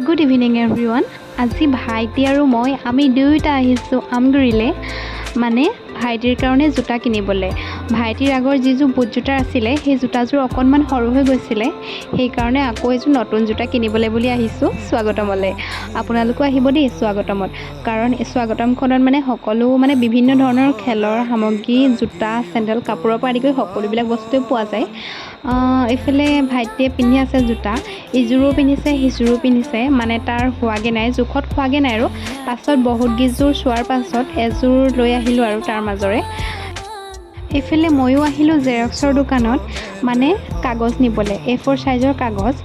Good evening everyone. আজি ভাইটি আৰু মই আমি দুয়োটা আহিছোঁ আমগুৰিলে মানে ভাইটিৰ কাৰণে জোতা কিনিবলৈ। ভাইটিৰ আগৰ যিযোৰ বুট জোতা আছিলে সেই জোতাযোৰ অকণমান সৰু হৈ গৈছিলে, সেইকাৰণে আকৌ এযোৰ নতুন জোতা কিনিবলৈ বুলি আহিছোঁ স্বাগতমলৈ। আপোনালোকো আহিব দেই স্বাগতমত, কাৰণ স্বাগতমখনত মানে সকলো বিভিন্ন ধৰণৰ খেলৰ সামগ্ৰী, জোতা, চেণ্ডেল, কাপোৰৰ পৰা আদি কৰি সকলোবিলাক বস্তুৱে পোৱা যায়। এইফালে ভাইটিয়ে পিন্ধি আছে জোতা, ইযোৰো পিন্ধিছে সিযোৰো পিন্ধিছে, মানে তাৰ হোৱাগৈ নাই, জোখত হোৱাগৈ নাই আৰু। পাছত বহুত গীতযোৰ চোৱাৰ পাছত এযোৰ লৈ আহিলোঁ আৰু তাৰ মাজৰে। এইফালে ময়ো আহিলোঁ জেৰক্সৰ দোকানত, মানে কাগজ নিবলৈ, A4 সাইজৰ কাগজ,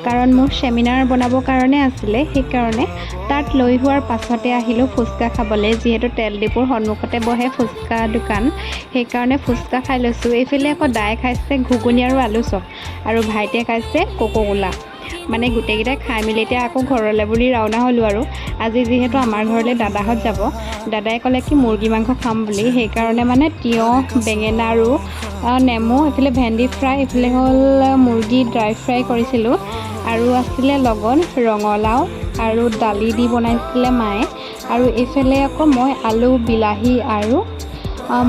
কাৰণ মোৰ চেমিনাৰ বনাবৰ কাৰণে আছিলে, সেইকাৰণে তাত লৈ হোৱাৰ পাছতে আহিলোঁ ফুচকা খাবলৈ। যিহেতু তেল ডিপুৰ সন্মুখতে বহে ফুচকা দোকান, সেইকাৰণে ফুচকা খাই লৈছোঁ। এইফালে আকৌ দাই খাইছে ঘুগুনি আৰু আলু চপ, আৰু ভাইটিয়ে খাইছে কোকোকোলা। মানে গোটেইকেইটাই খাই মেলি এতিয়া আকৌ ঘৰলৈ বুলি ৰাওনা হ'লোঁ আৰু। আজি যিহেতু আমাৰ ঘৰলৈ দাদাহঁত যাব, দাদাই ক'লে কি মুৰ্গী মাংস খাম বুলি, সেইকাৰণে মানে তিয়ঁহ, বেঙেনা আৰু নেমু, এইফালে ভেন্দি ফ্ৰাই, এইফালে হ'ল মুৰ্গী ড্ৰাই ফ্ৰাই কৰিছিলোঁ, আৰু আছিলে লগত ৰঙালাও আৰু দালি দি বনাইছিলে মায়ে, আৰু এইফালে আকৌ মই আলু, বিলাহী আৰু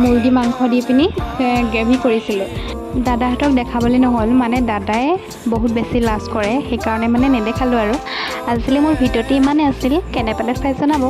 মুৰ্গী মাংস দি পিনি গ্ৰেভি কৰিছিলোঁ। দাদাহঁতক দেখাবলৈ নহ'ল, মানে দাদাই বহুত বেছি লাজ কৰে, সেইকাৰণে মানে নেদেখালোঁ আৰু। আজিলৈ মোৰ ভিডিঅ'টো ইমানেই আছিল, কেনে পালে চাই জনাব।